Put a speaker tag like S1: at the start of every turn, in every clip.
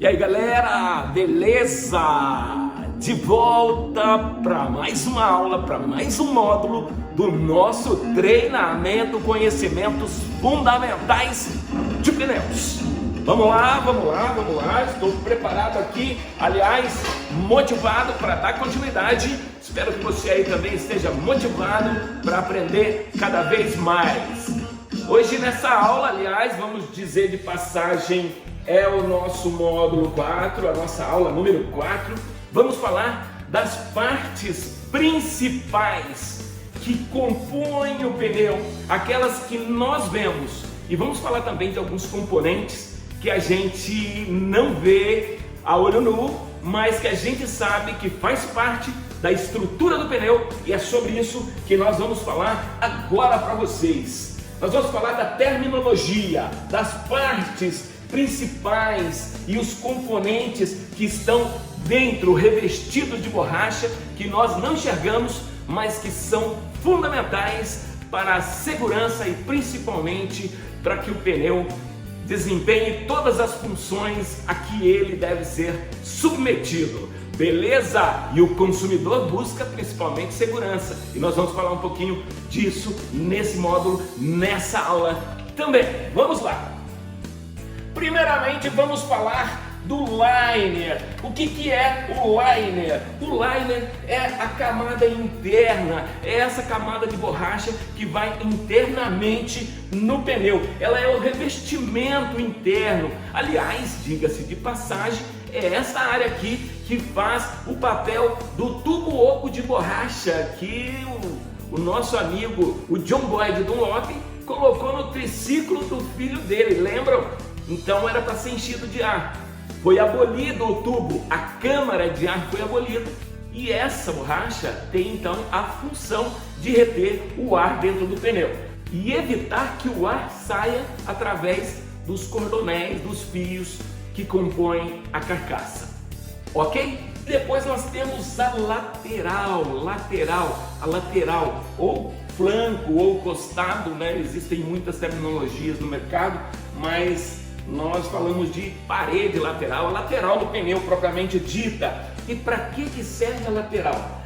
S1: E aí galera, beleza? De volta para mais uma aula, para mais um módulo do nosso treinamento Conhecimentos Fundamentais de Pneus. Vamos lá, estou preparado aqui, aliás, motivado para dar continuidade. Espero que você aí também esteja motivado para aprender cada vez mais. Hoje nessa aula, aliás, vamos dizer de passagem, é o nosso módulo 4, a nossa aula número 4. Vamos falar das partes principais que compõem o pneu, aquelas que nós vemos. E vamos falar também de alguns componentes que a gente não vê a olho nu, mas que a gente sabe que faz parte da estrutura do pneu, e é sobre isso que nós vamos falar agora para vocês. Nós vamos falar da terminologia, das partes principais e os componentes que estão dentro, revestidos de borracha, que nós não enxergamos, mas que são fundamentais para a segurança e principalmente para que o pneu desempenhe todas as funções a que ele deve ser submetido. Beleza? E o consumidor busca principalmente segurança. E nós vamos falar um pouquinho disso nesse módulo, nessa aula também. Vamos lá! Primeiramente vamos falar do liner. O que é o liner? O liner é a camada interna, é essa camada de borracha que vai internamente no pneu. Ela é o revestimento interno. Aliás, diga-se de passagem, é essa área aqui que faz o papel do tubo oco de borracha que o nosso amigo, o John Boyd Dunlop, colocou no triciclo do filho dele, lembram? Então era para ser enchido de ar. Foi abolido o tubo, a câmara de ar foi abolida, e essa borracha tem então a função de reter o ar dentro do pneu e evitar que o ar saia através dos cordonéis, dos fios que compõem a carcaça, ok? Depois nós temos a lateral, a lateral ou flanco ou costado, né? Existem muitas terminologias no mercado, mas nós falamos de parede lateral, a lateral do pneu propriamente dita. E para que serve a lateral?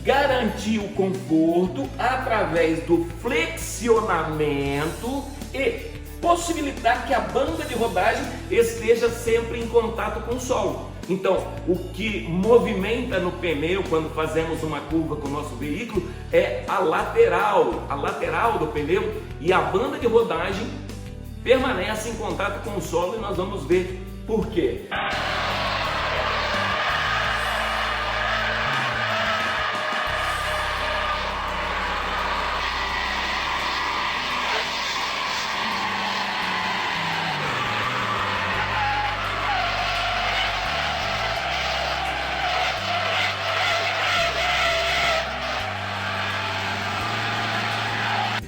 S1: Garantir o conforto através do flexionamento e possibilitar que a banda de rodagem esteja sempre em contato com o solo. Então, o que movimenta no pneu quando fazemos uma curva com o nosso veículo é a lateral do pneu, e a banda de rodagem permanece em contato com o solo, e nós vamos ver por quê.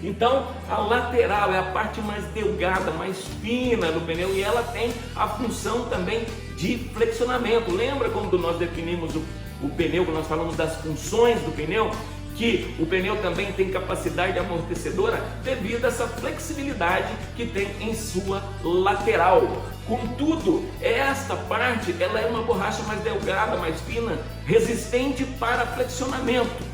S1: Então, a lateral é a parte mais delgada, mais fina do pneu, e ela tem a função também de flexionamento. Lembra quando nós definimos o pneu, quando nós falamos das funções do pneu? Que o pneu também tem capacidade amortecedora devido a essa flexibilidade que tem em sua lateral. Contudo, esta parte ela é uma borracha mais delgada, mais fina, resistente para flexionamento.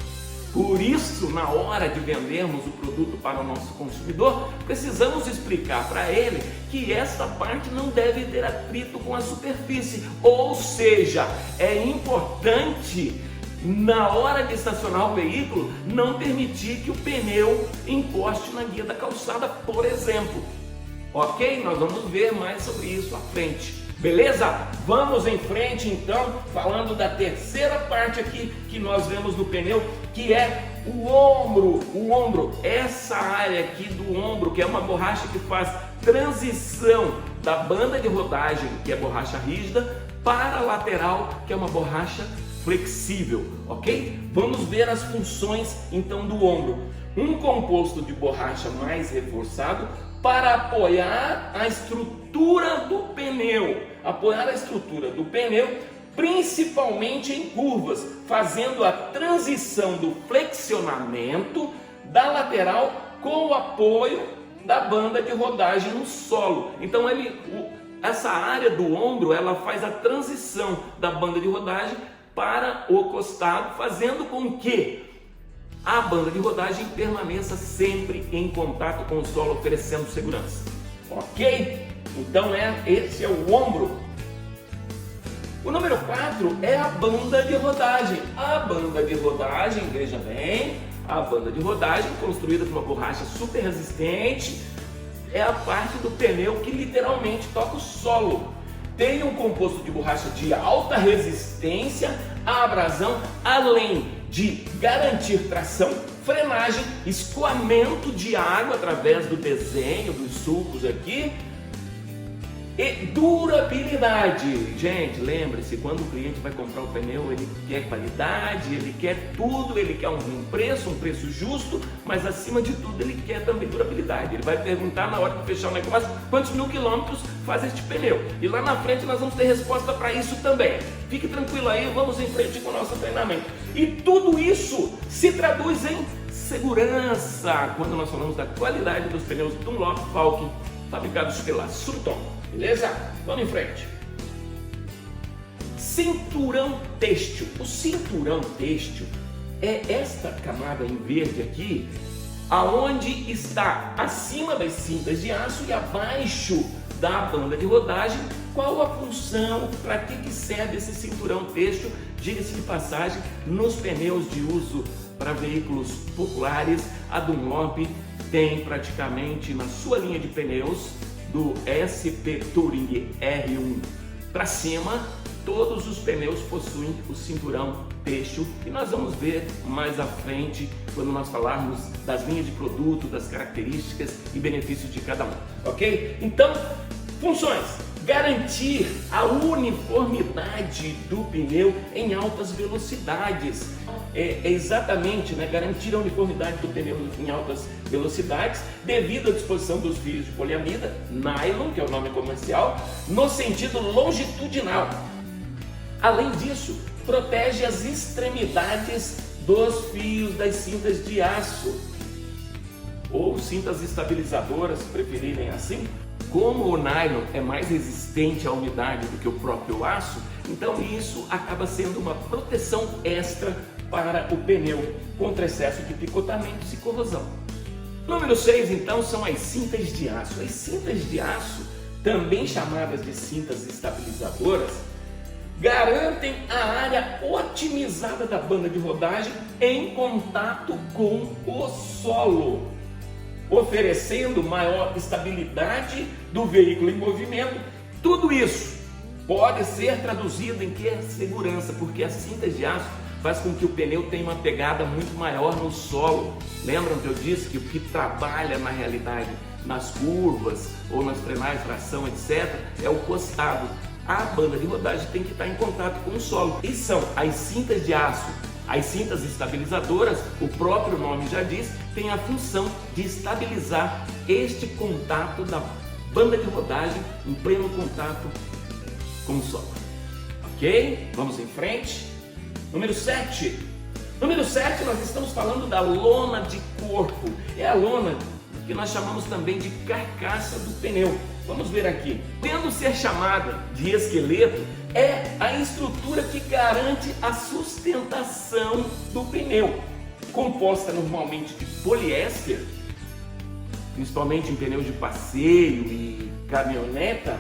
S1: Por isso, na hora de vendermos o produto para o nosso consumidor, precisamos explicar para ele que esta parte não deve ter atrito com a superfície. Ou seja, é importante, na hora de estacionar o veículo, não permitir que o pneu encoste na guia da calçada, por exemplo. Ok? Nós vamos ver mais sobre isso à frente. Beleza? Vamos em frente então, falando da terceira parte aqui que nós vemos no pneu, que é o ombro. O ombro, essa área aqui do ombro, que é uma borracha que faz transição da banda de rodagem, que é borracha rígida, para a lateral, que é uma borracha flexível, ok? Vamos ver as funções então do ombro. Um composto de borracha mais reforçado para apoiar a estrutura do pneu, principalmente em curvas, fazendo a transição do flexionamento da lateral com o apoio da banda de rodagem no solo. Então essa área do ombro, ela faz a transição da banda de rodagem para o costado, fazendo com que a banda de rodagem permaneça sempre em contato com o solo, oferecendo segurança. Ok? Então esse é o ombro. O número 4 é a banda de rodagem. A banda de rodagem, veja bem, a banda de rodagem construída com uma borracha super resistente é a parte do pneu que literalmente toca o solo. Tem um composto de borracha de alta resistência à abrasão, além de garantir tração, frenagem, escoamento de água através do desenho dos sulcos aqui e durabilidade. Gente, lembre-se, quando o cliente vai comprar o pneu, ele quer qualidade, ele quer tudo, ele quer um preço justo, mas acima de tudo ele quer também durabilidade. Ele vai perguntar na hora de fechar o negócio quantos mil quilômetros faz este pneu. E lá na frente nós vamos ter resposta para isso também. Fique tranquilo aí, vamos em frente com o nosso treinamento. E tudo isso se traduz em segurança quando nós falamos da qualidade dos pneus Dunlop Falken fabricados pela Sumitomo. Beleza? Vamos em frente. Cinturão têxtil. O cinturão têxtil é esta camada em verde aqui, aonde está acima das cintas de aço e abaixo da banda de rodagem. Qual a função, para que serve esse cinturão têxtil? Diga-se de passagem, nos pneus de uso para veículos populares, a Dunlop tem praticamente na sua linha de pneus do SP Touring R1 para cima, todos os pneus possuem o cinturão têxtil e nós vamos ver mais à frente quando nós falarmos das linhas de produto, das características e benefícios de cada um, ok? Então, funções: garantir a uniformidade do pneu em altas velocidades. É exatamente, garantir a uniformidade do pneu em altas velocidades devido à disposição dos fios de poliamida, nylon, que é o nome comercial, no sentido longitudinal. Além disso, protege as extremidades dos fios das cintas de aço, ou cintas estabilizadoras, se preferirem assim. Como o nylon é mais resistente à umidade do que o próprio aço, então isso acaba sendo uma proteção extra para o pneu contra excesso de picotamentos e corrosão. Número 6, então, são as cintas de aço. As cintas de aço, também chamadas de cintas estabilizadoras, garantem a área otimizada da banda de rodagem em contato com o solo, oferecendo maior estabilidade do veículo em movimento. Tudo isso pode ser traduzido em que é segurança, porque as cintas de aço faz com que o pneu tenha uma pegada muito maior no solo. Lembram que eu disse que o que trabalha na realidade nas curvas ou nas frenagens, tração, etc., é o costado. A banda de rodagem tem que estar em contato com o solo. E são as cintas de aço, as cintas estabilizadoras, o próprio nome já diz, tem a função de estabilizar este contato da banda de rodagem em pleno contato com o solo. Ok? Vamos em frente. Número 7. Número 7, nós estamos falando da lona de corpo. É a lona que nós chamamos também de carcaça do pneu. Vamos ver aqui. Tendo ser chamada de esqueleto, é a estrutura que garante a sustentação do pneu. Composta normalmente de poliéster, principalmente em pneus de passeio e caminhoneta,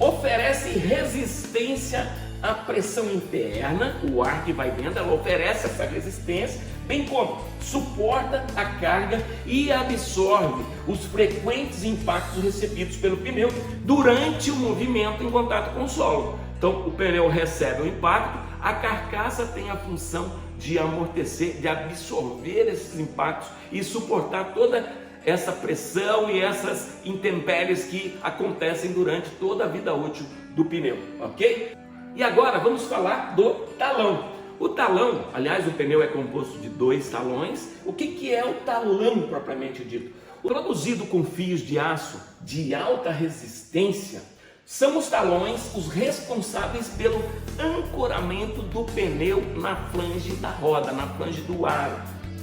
S1: oferece resistência à pressão interna, o ar que vai dentro, ela oferece essa resistência, bem como suporta a carga e absorve os frequentes impactos recebidos pelo pneu durante o movimento em contato com o solo. Então o pneu recebe o impacto, a carcaça tem a função de amortecer, de absorver esses impactos e suportar toda essa pressão e essas intempéries que acontecem durante toda a vida útil do pneu, ok? E agora vamos falar do talão. O talão, aliás, o pneu é composto de 2 talões. O que é o talão propriamente dito? Produzido com fios de aço de alta resistência, são os talões os responsáveis pelo ancoramento do pneu na flange da roda, na flange do aro,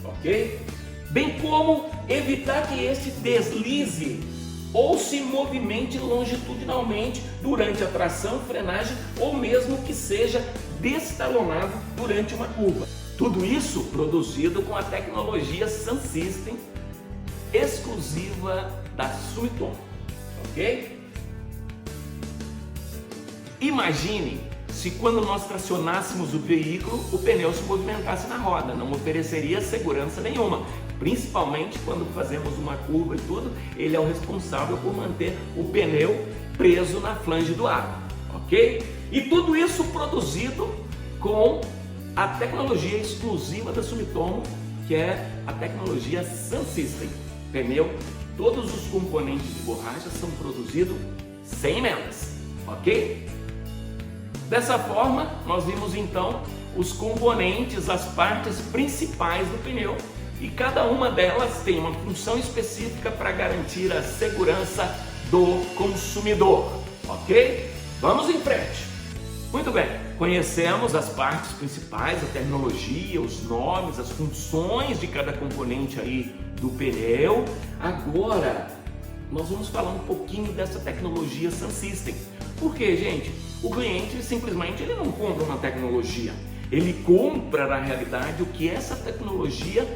S1: ok? Bem como evitar que este deslize ou se movimente longitudinalmente durante a tração, frenagem ou mesmo que seja destalonado durante uma curva. Tudo isso produzido com a tecnologia Sun System exclusiva da Sumitomo, ok? Imagine se quando nós tracionássemos o veículo, o pneu se movimentasse na roda, não ofereceria segurança nenhuma. Principalmente quando fazemos uma curva e tudo, ele é o responsável por manter o pneu preso na flange do aro, ok? E tudo isso produzido com a tecnologia exclusiva da Sumitomo, que é a tecnologia Sun System. Pneu, todos os componentes de borracha são produzidos sem emendas, ok? Dessa forma, nós vimos então os componentes, as partes principais do pneu, e cada uma delas tem uma função específica para garantir a segurança do consumidor, ok? Vamos em frente. Muito bem, conhecemos as partes principais, a tecnologia, os nomes, as funções de cada componente aí do pneu. Agora, nós vamos falar um pouquinho dessa tecnologia Sun System. Por quê, gente? O cliente simplesmente ele não compra uma tecnologia, ele compra na realidade o que essa tecnologia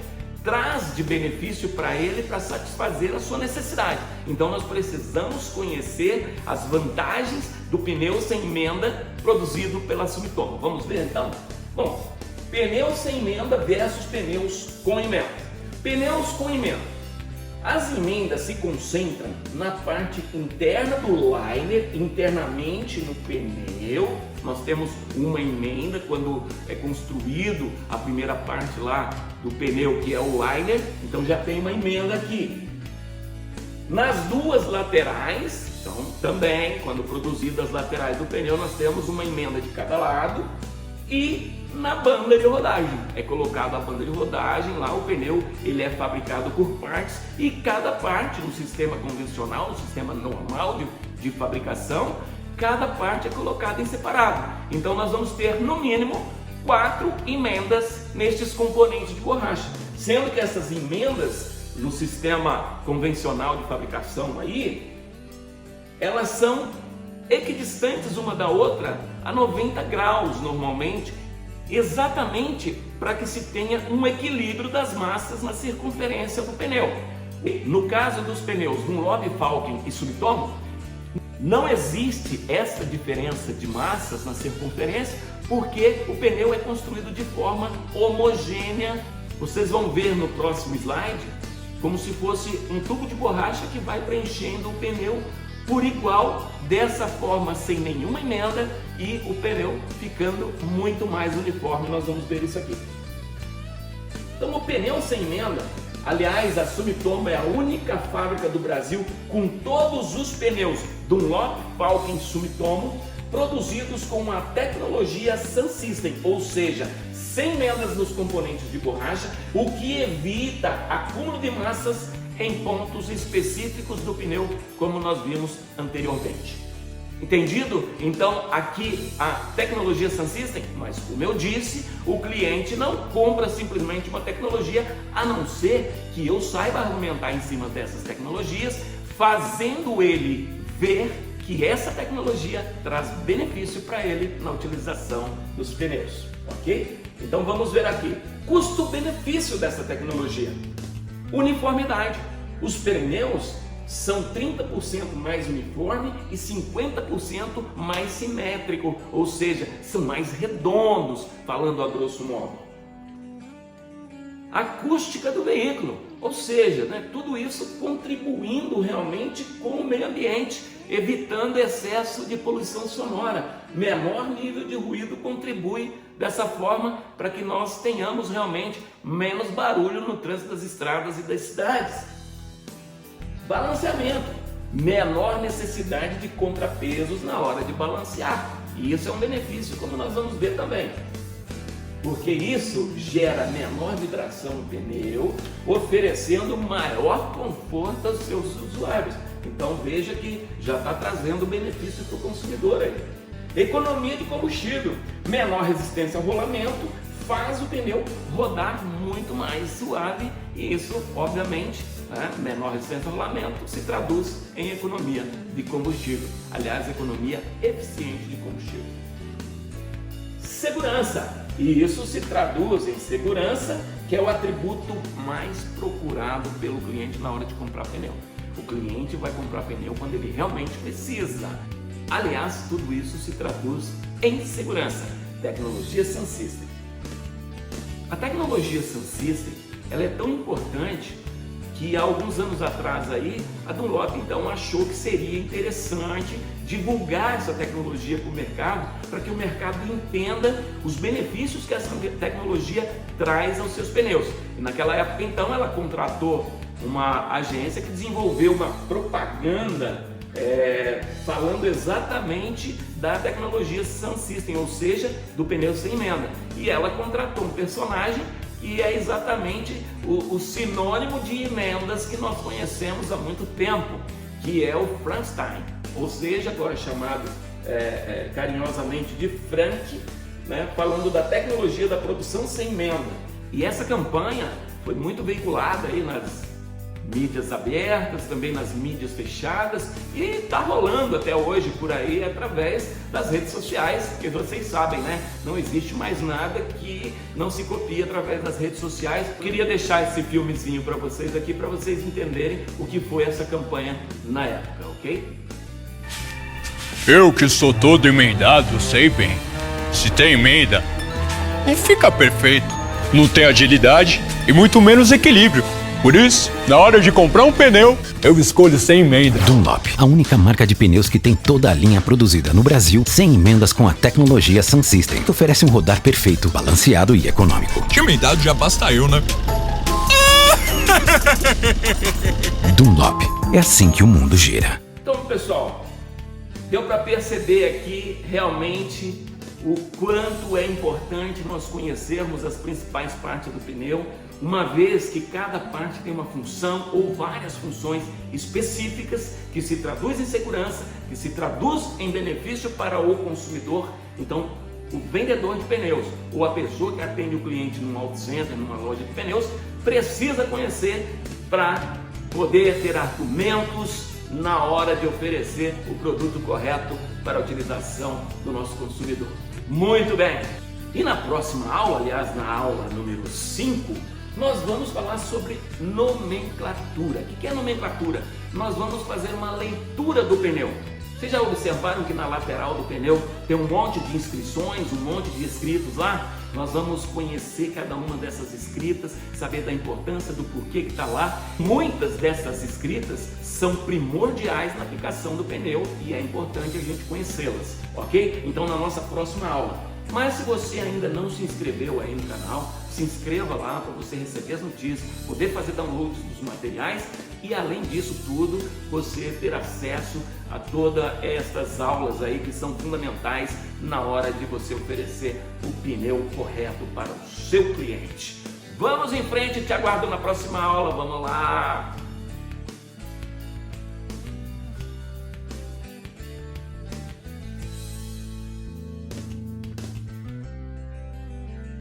S1: traz de benefício para ele para satisfazer a sua necessidade. Então nós precisamos conhecer as vantagens do pneu sem emenda produzido pela Sumitomo. Vamos ver então? Bom, pneus sem emenda versus pneus com emenda. Pneus com emenda. As emendas se concentram na parte interna do liner, internamente no pneu. Nós temos uma emenda quando é construído a primeira parte lá do pneu, que é o liner, então já tem uma emenda aqui. Nas duas laterais, então também, quando produzidas as laterais do pneu, nós temos uma emenda de cada lado. E na banda de rodagem, é colocada a banda de rodagem, lá o pneu ele é fabricado por partes e cada parte no sistema convencional, no sistema normal de fabricação, cada parte é colocada em separado. Então nós vamos ter no mínimo 4 emendas nestes componentes de borracha, sendo que essas emendas no sistema convencional de fabricação aí, elas são equidistantes uma da outra a 90 graus normalmente, exatamente para que se tenha um equilíbrio das massas na circunferência do pneu. No caso dos pneus Dunlop, Falken e Sumitomo, não existe essa diferença de massas na circunferência porque o pneu é construído de forma homogênea. Vocês vão ver no próximo slide como se fosse um tubo de borracha que vai preenchendo o pneu por igual, dessa forma sem nenhuma emenda e o pneu ficando muito mais uniforme. Nós vamos ver isso aqui. Então o pneu sem emenda, aliás, a Sumitomo é a única fábrica do Brasil com todos os pneus Dunlop, Falken e Sumitomo produzidos com a tecnologia Sun System, ou seja, sem emendas nos componentes de borracha, o que evita acúmulo de massas em pontos específicos do pneu, como nós vimos anteriormente. Entendido? Então aqui a tecnologia Sun System, mas como eu disse, o cliente não compra simplesmente uma tecnologia, a não ser que eu saiba argumentar em cima dessas tecnologias, fazendo ele ver que essa tecnologia traz benefício para ele na utilização dos pneus, ok? Então vamos ver aqui, custo-benefício dessa tecnologia. Uniformidade. Os pneus são 30% mais uniforme e 50% mais simétrico, ou seja, são mais redondos, falando a grosso modo. Acústica do veículo, ou seja, tudo isso contribuindo realmente com o meio ambiente, evitando excesso de poluição sonora. Menor nível de ruído contribui dessa forma para que nós tenhamos realmente menos barulho no trânsito das estradas e das cidades. Balanceamento, menor necessidade de contrapesos na hora de balancear. E isso é um benefício, como nós vamos ver também. Porque isso gera menor vibração no pneu, oferecendo maior conforto aos seus usuários. Então veja que já está trazendo benefício para o consumidor aí. Economia de combustível, menor resistência ao rolamento, faz o pneu rodar muito mais suave e isso obviamente né? Menor resistência ao rolamento se traduz em economia de combustível. Aliás, economia eficiente de combustível. Segurança. E isso se traduz em segurança, que é o atributo mais procurado pelo cliente na hora de comprar pneu. O cliente vai comprar pneu quando ele realmente precisa. Aliás, tudo isso se traduz em segurança. Tecnologia Sun System. A tecnologia Sun System, ela é tão importante que há alguns anos atrás aí, a Dunlop então achou que seria interessante divulgar essa tecnologia para o mercado, para que o mercado entenda os benefícios que essa tecnologia traz aos seus pneus. E naquela época então ela contratou uma agência que desenvolveu uma propaganda falando exatamente da tecnologia Sun System, ou seja, do pneu sem emenda. E ela contratou um personagem e é exatamente o sinônimo de emendas que nós conhecemos há muito tempo, que é o Frankenstein, ou seja, agora chamado carinhosamente de Frank, né, falando da tecnologia da produção sem emenda. E essa campanha foi muito veiculada aí nas mídias abertas, também nas mídias fechadas, e está rolando até hoje por aí através das redes sociais, porque vocês sabem, né? Não existe mais nada que não se copie através das redes sociais. Queria deixar esse filmezinho para vocês aqui, para vocês entenderem o que foi essa campanha na época, ok?
S2: Eu que sou todo emendado, sei bem. Se tem emenda, não fica perfeito. Não tem agilidade e muito menos equilíbrio. Por isso, na hora de comprar um pneu, eu escolho sem emenda.
S3: Dunlop, a única marca de pneus que tem toda a linha produzida no Brasil sem emendas com a tecnologia Sun System. Oferece um rodar perfeito, balanceado e econômico.
S2: De emendado já basta eu, né?
S3: Dunlop, é assim que o mundo gira.
S1: Então, pessoal, deu para perceber aqui realmente o quanto é importante nós conhecermos as principais partes do pneu, uma vez que cada parte tem uma função ou várias funções específicas que se traduz em segurança, que se traduz em benefício para o consumidor. Então, o vendedor de pneus ou a pessoa que atende o cliente num auto center, numa loja de pneus, precisa conhecer para poder ter argumentos na hora de oferecer o produto correto para a utilização do nosso consumidor. Muito bem! E na próxima aula, aliás, na aula número 5, nós vamos falar sobre nomenclatura. O que é nomenclatura? Nós vamos fazer uma leitura do pneu. Vocês já observaram que na lateral do pneu tem um monte de inscrições, um monte de escritos lá? Nós vamos conhecer cada uma dessas escritas, saber da importância, do porquê que está lá. Muitas dessas escritas são primordiais na aplicação do pneu e é importante a gente conhecê-las, ok? Então na nossa próxima aula. Mas se você ainda não se inscreveu aí no canal, se inscreva lá para você receber as notícias, poder fazer downloads dos materiais e além disso tudo, você ter acesso a todas estas aulas aí que são fundamentais na hora de você oferecer o pneu correto para o seu cliente. Vamos em frente, te aguardo na próxima aula, vamos lá!